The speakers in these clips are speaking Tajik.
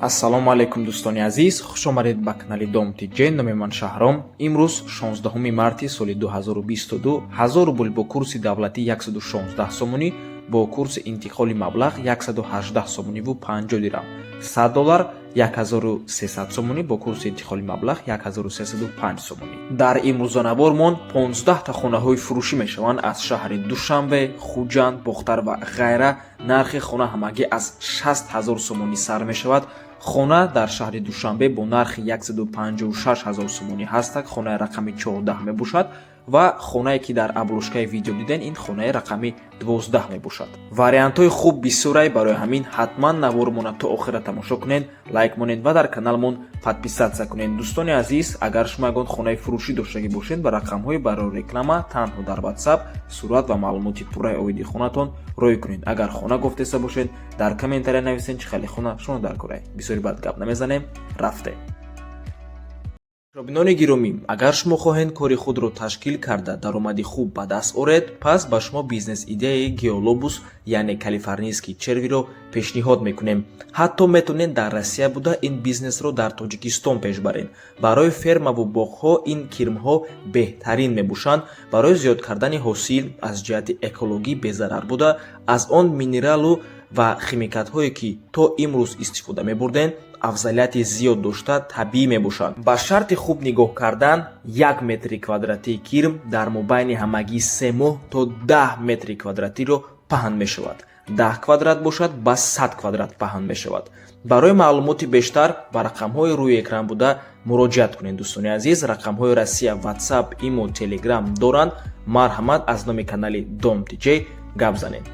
ассалому алайкум дӯстони азиз, хушомадед ба канали Dom TJ. номи ман Шаҳром. имрӯз 16 марти соли 2022 1000 рубл бо курси давлатӣ 116 сомонӣ, бо курси интиқоли маблағ 118 сомониву 50 дирам, $100 1300 сомонӣ, бо курси интиқоли маблағ 1305 сомонӣ. дар имрӯзанавормон 15 та хонаҳои фурӯшӣ мешаванд аз шаҳри Душанбе, Хуҷанд, Бохтар ва ғайра. нархи хона ҳамагӣ аз 60 000 сомонӣ сар мешавад. хона дар шаҳри Душанбе бо нархи 156 000 сомонӣ ҳастак, хонаи рақами 14 мебошад ва хонае ки дар аблошкаи видео диден, ин хонаи рақами 12 мебошад. вариантҳои хуб бисёрай, барои ҳамин ҳатман навормона то охира тамошо кунед, лайк монед ва дар каналмон подписатсия кунед. дӯстони азиз, агар шумо ягон хонаи фурӯшӣ доштагӣ бошед ба рақамҳои барои реклама танҳо дар WhatsApp сурат ва маълумоти пурраи оиди хонатон роӣ кунед. агар хона гуфтеса бошед, дар комментария нависед чӣ хели хона шумо дар кораи. бисёри бад гап намезанем, рафтем. шобинони гиромӣ, агар шумо хоҳед кори худро ташкил карда даромади хуб ба даст оред, пас ба шумо бизнес идеяи геолобус яъне калифорнийский червиро пешниҳод мекунем. ҳатто метавонед дар Россия буда ин бизнесро дар Тоҷикистон пеш баред. барои фермаву боғҳо ин кирмҳо беҳтарин мебошанд. барои зиёд кардани ҳосил аз ҷиҳати экологӣ безарар буда, аз он минералу ва химикатҳое ки то имрӯз истифода мебурдем афзалияти зиёд дошта табиӣ мебошанд. ба шарти хуб нигоҳ кардан 1 метри квадратии кирм дар мобайни ҳамагӣ 3 моҳ то 10 метри квадратиро паҳн мешавад. 10 квадрат бошад ба 100 квадрат паҳн мешавад. барои маълумоти бештар ба рақамҳои рӯи экран буда муроҷиат кунед. дӯстони азиз, рақамҳои Россия, WhatsApp, Imo, Telegram доранд. марҳамат, аз номи канали Dom TJ гап занед.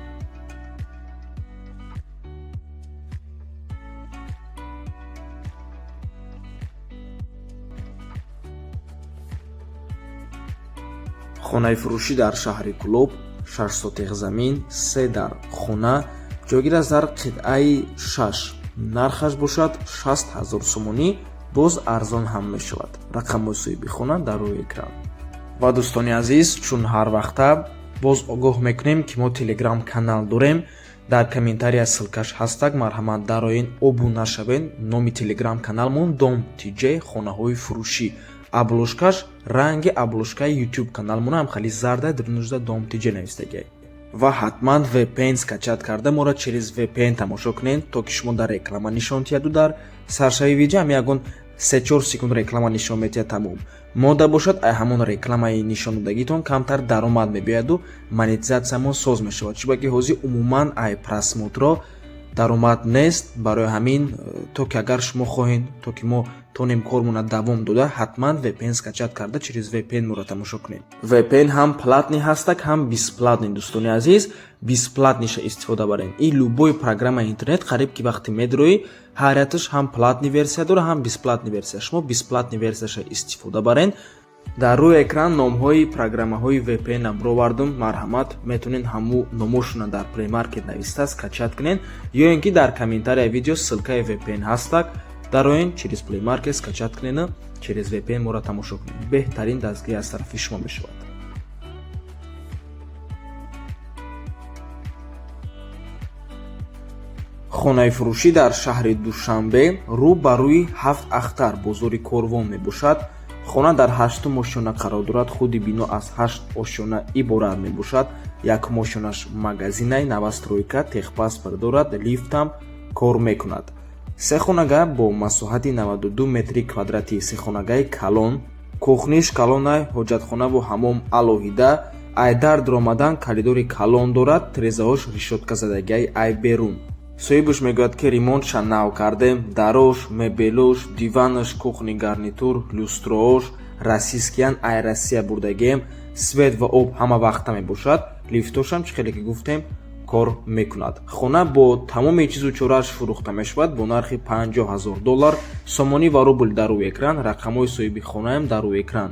хонаи фурӯшӣ дар шаҳри Кулоб, 6 сотиқ замин, 3 дар хона, ҷойгир аст дар қитъаи 6. нархаш бошад 60 000 сомонӣ, боз арзон ҳам мешавад. рақамҳои соҳиби хона дар рӯи экран. ва дӯстони азиз, чун ҳар вақта боз огоҳ мекунем ки мо телеграм канал дорем. дар комментария ссилкаш ҳастак, марҳамат дароен обуна шавед. номи телеграм каналмон Dom TJ хонаҳои фурӯшӣ. аблошкаш ранги аблошкаи YouTube каналмон ҳам хали зарда дурнужда Dom TJ навистагиай. ва ҳатман VPN скачат карда моро через VPN тамошо кунед, то ки шумо дар реклама нишон тияду дар саршави видео ҳам ягон 3-4 секунд реклама нишон метия тамом. мода бошад ай ҳамон рекламаи нишондагитон камтар даромад мебияду монетизатсиямо соз мешавад. чуба ки ҳозир умуман ай просмотро даромад нест. барои ҳамин то ки агар шумо хоҳед то ки мо тонем кормона давом дода, ҳатман VPN скачат карда через VPN моро тамошо кунед. VPN ҳам платни ҳастак, ҳам бесплатни. дӯстони азиз, бесплатниша истифода баред. ин любой программа интернет қариб ки вақти медроӣ, ҳайраташ ҳам платни версия дора, ҳам бесплатни версия. шумо бесплатни версияша истифода баред. дар рӯи экран номҳои программаҳои VPN амро вардум. марҳамат, метавонед ҳаму номошона дар Play Market нависта скачат кунед, ё ин ки дар комментария видео ссилкаи VPN ҳастак, дароен через Play Market скачат кунед, через VPN моро тамошо кунед. беҳтарин дастгирӣ аз тарафи шумо мешавад. хонаи фурӯшӣ дар шаҳри Душанбе рӯ ба рӯи 7 ахтар бозори Корвон мебошад. хона дар 8 ошёна қарор дорад. худи бино аз 8 ошёна иборат мебошад. якум ошёнаш магазинай, навастройка, техпаспорт дорад, лифтам кор мекунад. сехонага бо масоҳати 92 метри квадратӣ, сехонагаи калон, кухниш калонай, ҳоҷатхонаву ҳамом алоҳида, ай дар диромадан калидори калон дорад, трезаҳош решотказадагиай ай берун. соҳибаш мегӯяд ки ремонтша нав кардем, дарош, мебелош, диванаш, кухни гарнитур, люстроош, расискиян ай Россия бурдагием, свет ва об ҳама вақта мебошад. лифтошам чӣ хеле ки гуфтем кор мекунад. хона бо тамоми чизу чорааш фурӯхта мешавад бо нархи $50,000 сомонӣ ва рубл дар рӯи экран. рақамҳои соҳиби хонаам дар рӯи экран.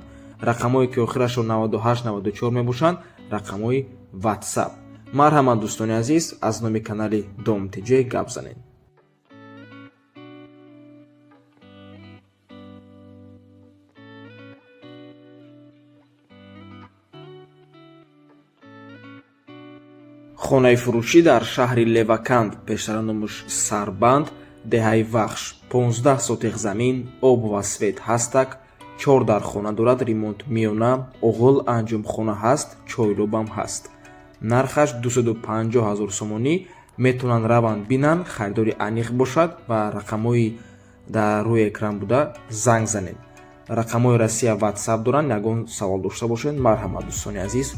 рақамҳое ки охирашон 98-94 мебошанд, рақамҳои WhatsApp. марҳамат дӯстони азиз, аз номи канали Dom TJ гап занед. хонаи фурӯшӣ дар шаҳри Леваканд, пештара номаш Сарбанд, деҳаи вахш 15 сотиқ замин, об ва свет ҳастак, 4 дар хона дорад, ремонт миёна, оғил анҷомхона ҳаст, чойлобам ҳаст. Нархаш 250 000 сомонӣ. Метавонанд раванд бинанд, харидори аниқ бошад ва рақамҳои дар рӯи экран буда занг занед. Рақамҳои Россия WhatsApp доранд. Ягон савол дошта бошед, марҳамат дӯстони азиз.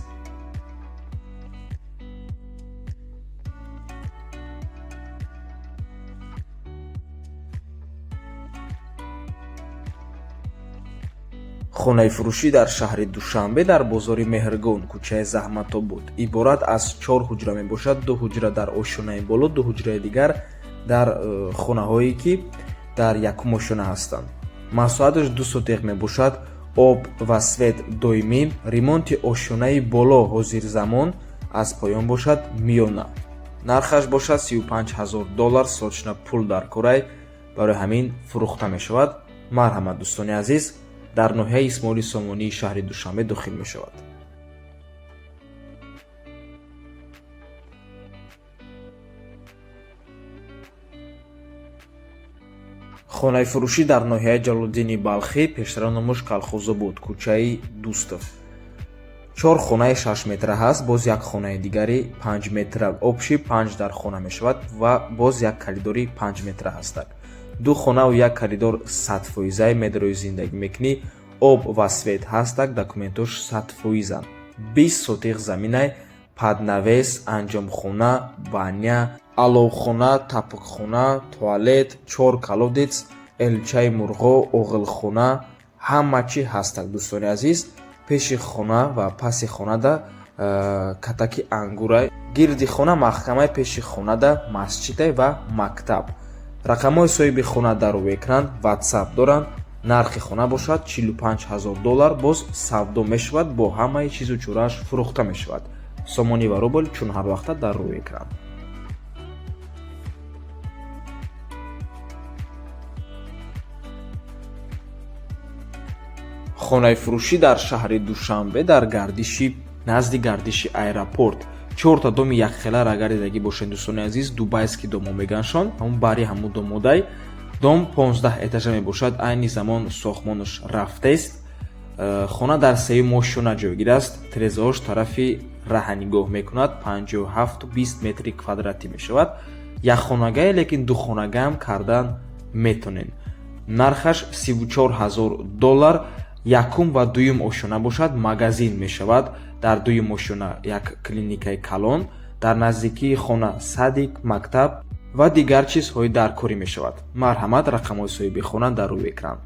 хонаи фурӯшӣ дар шаҳри Душанбе дар бозори Меҳргон, кӯчаи Заҳматобод иборат аз 4 ҳуҷра мебошад. 2 ҳуҷра дар ошонаи боло, 2 ҳуҷраи дигар дар хонаҳое ки дар якум ошона ҳастанд. маҳсулоташ 2 сотиқ мебошад. об ва свет доимӣ. ремонти ошонаи боло ҳозирзамон аз поён бошад миёна. нархаш бошад $35 000. сочна пул дар корай, барои ҳамин фурӯхта мешавад. марҳамат дӯстони азиз, дар ноҳияи Исмоили Сомонии шаҳри Душанбе дохил мешавад. хонаи фурӯшӣ дар ноҳияи Ҷалолиддини Балхӣ, пештара номаш Калхозобод, кӯчаи Дӯстов. 4 хонаи 6 метра ҳаст, боз як хонаи дигари 5 метра, обши 5 дар хона мешавад ва боз як коридори 5 метра ҳастак. 2 хонаву як коридор 100%, медарои зиндагӣ мекунӣ, об ва свет ҳастак, документош 100%. 20 сотиқ заминай, паднавес, анҷомхона, баня, аловхона, тапокхона, туалет, 4 колодец, элчаи мурғо, оғилхона, ҳама чӣ ҳастак дӯстони азиз. пеши хона ва паси хонада катаки ангурай, гирди хона маҳкамаи пеши хонада масҷидай ва мактаб. рақамҳои соҳиби хона дар рӯи экран WhatsApp доранд. нархи хона бошад $45 000. боз савдо мешавад, бо ҳамаи чизу чорааш фурӯхта мешавад. сомонӣ ва рубл чун ҳар вақта дар рӯи экран. хонаи фурӯшӣ дар шаҳри Душанбе дар гардиши назди гардиши аэропорт. 4 доми якхела агар дидагӣ бошед дӯстони азиз, дубайский домо меганшон, ҳамун бари ҳамун домодай. дом 15 этажа мебошад, айни замон сохтмонаш рафтаист. хона дар сеюм ошона ҷойгир аст. тирезаҳош тарафи раҳа нигоҳ мекунад, 57-20 метри квадратӣ мешавад. якхонагае, лекин духонагаам кардан метонен. нархаш $34,000. якум ва дуюм ошона бошад, магазин мешавад. дар дуюм ошона як клиникаи калон, дар наздикии хона садик, мактаб ва дигар чизҳои даркорӣ мешавад. марҳамат, рақамҳои соҳиби хона дар рӯи экран.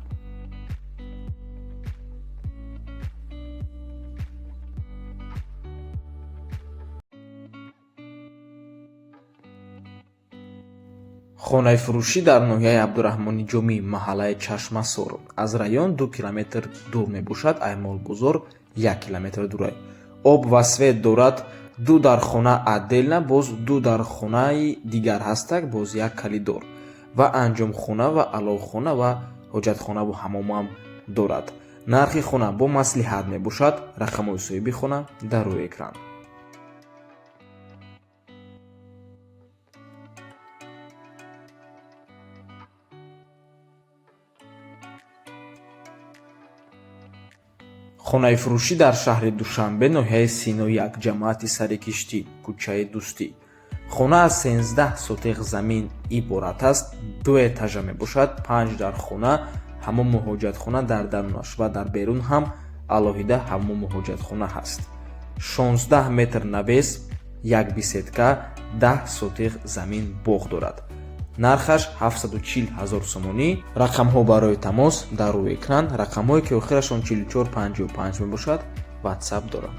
хонаи фурӯшӣ дар ноҳияи Абдураҳмони Ҷомӣ, маҳаллаи Чашмасор. аз район 2 километр дур мебошад, Аймолбозор 1 километр дурай. об ва свет дорад. 2 дар хона отдельна, боз 2 дар хонаи дигар ҳастак, боз як коридор ва анҷомхона ва аловхона ва ҳоҷатхонаву ҳаммомам дорад. нархи хона бо маслиҳат мебошад. рақамҳои соҳиби хона дар рӯи экран. хонаи фурӯшӣ дар шаҳри Душанбе, ноҳияи Сино-1, ҷамоати сари киштӣ, кӯчаи Дӯстӣ. хона аз 13 сотиқ замин иборат аст. 2 этажа мебошад, 5 дар хона, ҳаммому ҳоҷатхона дар дарунаш ва дар берун ҳам алоҳида ҳаммому ҳоҷатхона ҳаст. 16 метр навес, як беседка, 10 сотиқ замин боғ дорад. нархаш $740,000 сомонӣ. рақамҳо барои тамос дар рӯи экран. рақамҳое ки охирашон 4455 мебошад, WhatsApp дорад.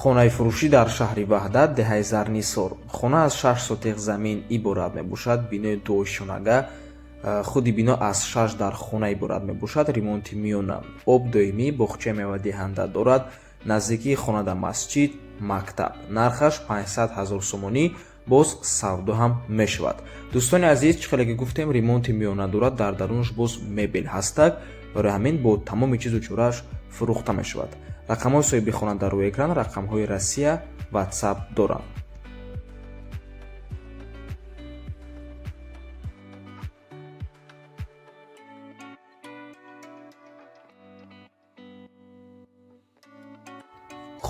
хонаи фурӯшӣ дар шаҳри Ваҳдат, деҳаи Зарнисор. хона аз 6 сотиқ замин иборат мебошад. бинои 2 ошонага. худи бино аз 6 дар хона иборат мебошад. ремонти миёна, об доимӣ, боғчаи мевадиҳанда дорад. наздикии хонада масҷид, мактаб. нархаш $500,000 сомонӣ. боз савдо ҳам мешавад. дӯстони азиз, чӣ хеле ки гуфтем, ремонти миёна дорад. дар дарунаш боз мебел ҳастак. барои ҳамин бо тамоми чизу чорааш фурӯхта мешавад. Рақамҳои соҳиби хона дар рӯи экран рақамҳои Россия WhatsApp доранд.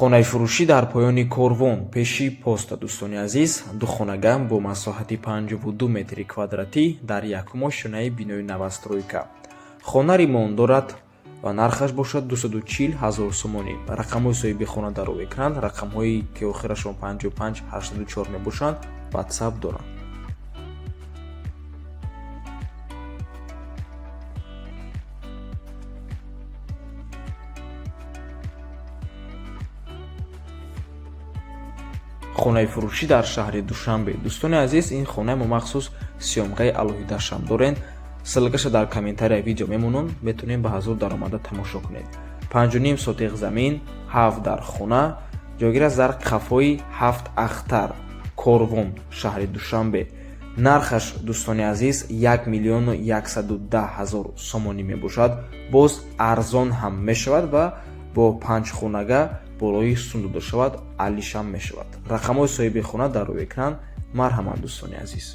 хонаи фурӯшӣ дар поёни корвон пеши поста. Дӯстони азиз, ду хонага бо масоҳати 52 метри квадратӣ дар якум ошёнаи бинои навастройка. хона ремонт дорад ва нархаш бошад 240 000 сомонӣ. рақамҳои соҳиби хона дар рӯи экран рақамҳои ки охирашон 5584 мебошанд WhatsApp доранд. хонаи фурӯшӣ дар шаҳри Душанбе. Дӯстони азиз, ин хона мо махсус сиёмкаи алоҳидашам дорем. ссилкаша дар комментарияи видео мемонад, метавонед ба ҳазур дар омада тамошо кунед. 5.5 сотиқ замин, 7 дар хона, ҷойгир аст дар қафои 7 ахтар, Корвон, шаҳри Душанбе. нархаш дӯстони азиз 1,110,000 сомонӣ мебошад. боз арзон ҳам мешавад ва бо 5 хонага болои сун дода шавад, алишам мешавад. рақамҳои соҳиби хона дар рӯи экран. марҳамат дӯстони азиз.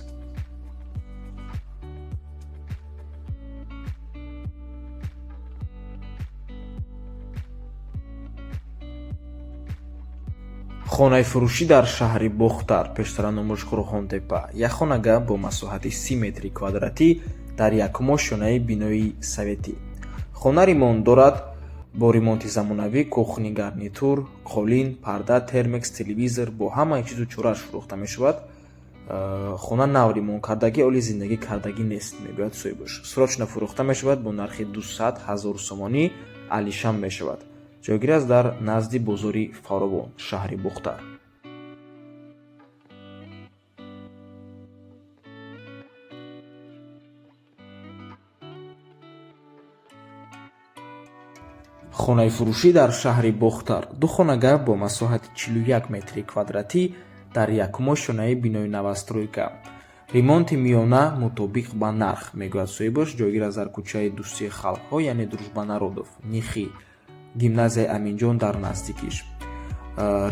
хонаи фурӯшӣ дар шаҳри Бохтар, пештара номашхӯро Хонтепа. як хонага бо масоҳати 30 метри квадратӣ дар якум ошёнаи бинои советӣ. хона ремонт дорад бо ремонти замонавӣ, кухни, гарнитур, қолин, парда, термекс, телевизор бо ҳамаи чизу чорааш фурӯхта мешавад. хона нав ремонт кардагӣ, оли зиндагӣ кардагӣ нест, мегӯяд соҳибаш. срочно фурӯхта мешавад бо нархи 200 000 сомонӣ, алишам мешавад. ҷойгир аст дар назди бозори Фаровон, шаҳри Бухтар. хонаи фурӯшӣ дар шаҳри Бохтар. ду хонага бо масоҳати 41 метри квадратӣ дар якум ошёнаи бинои навастройка. ремонти миёна мутобиқ ба нарх, мегӯяд соҳибаш. ҷойгир аст дар кӯчаи Дӯстии халқҳо, яъне Дружбанародов, Нихӣ, гимназияи Аминҷон дар наздикиш.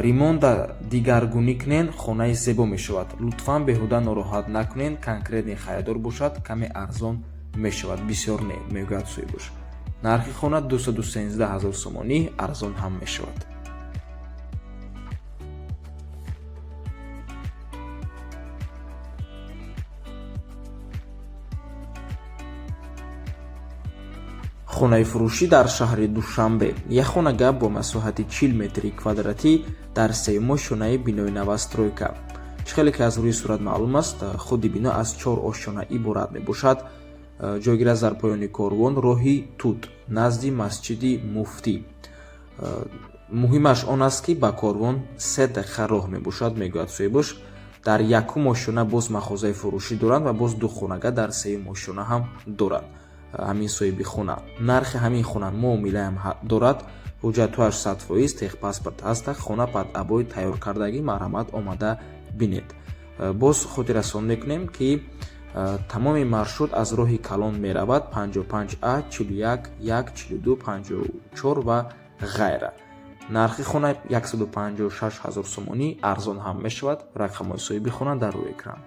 ремонт дигаргунӣ кунен, хонаи зебо мешавад. лутфан беҳуда нороҳат накунен, конкретни харидор бошад, каме арзон мешавад, бисёр не, мегӯяд соҳибаш. нархи хона 213 000 сомонӣ, арзон ҳам мешавад. хонаи фурӯшӣ дар шаҳри Душанбе. як хонага бо масоҳати 40 метри квадратӣ дар сеюм ошёнаи бинои навастройка. чихеле ки аз рӯи сурат маълум аст, худи бино аз 4 ошёна иборат мебошад. ҷойгир аст дар поёни корвон, роҳи Тут, назди масҷиди Муфтӣ. муҳимаш он аст ки ба корвон 3 дақиқа роҳ мебошад, мегӯяд соҳибаш. дар якум ошёна боз махозаи фурӯшӣ доранд ва боз ду хонага дар сеюм ошёна ҳам доранд. ҳамин соҳиби хона. нархи ҳамин хона муомилаам дорад. ҳуҷҷатҳояш 100%, техпаспорт ҳаста. хона пад абои тайёр кардагӣ, марҳамат омада бинед. боз хотиррасон мекунем ки тамоми маршрут аз роҳи Калон меравад, 55А, 41, 1, 42, 54 ва ғайра. нархи хона 156 000 сомонӣ, арзон ҳам мешавад. рақамҳои соҳиби хона дар рӯи экран.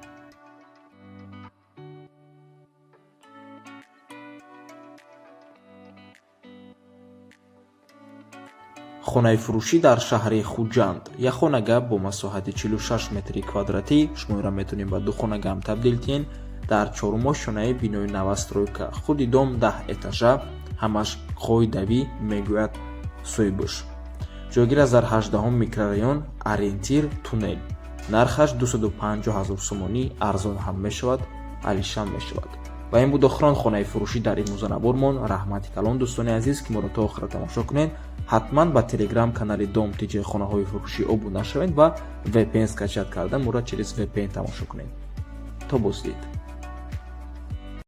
хонаи фурӯшӣ дар шаҳри Хуҷанд. як хонага бо масоҳати 46 метри квадратӣ, шуморо метавонем ба ду хонага ҳам табдил кунем, дар чорум ошёнаи бинои навастройка. худи дом 10 этажа, ҳамаш қоидавӣ, мегӯяд соҳибаш. ҷойгир аст дар 18 микрорайон, Ориентир, Туннел. нархаш 250 000 сомонӣ, арзон ҳам мешавад, алишам мешавад. ва ин буд охирон хонаи фурӯшӣ дар ин музанабормон. раҳмати калон дӯстони азиз ки моро то охира тамошо кунед. ҳатман ба телеграм канали Дом тиҷои хонаҳои фурӯшӣ обуна шавед ва VPN скачат карда моро через VPN тамошо кунед. То боздид.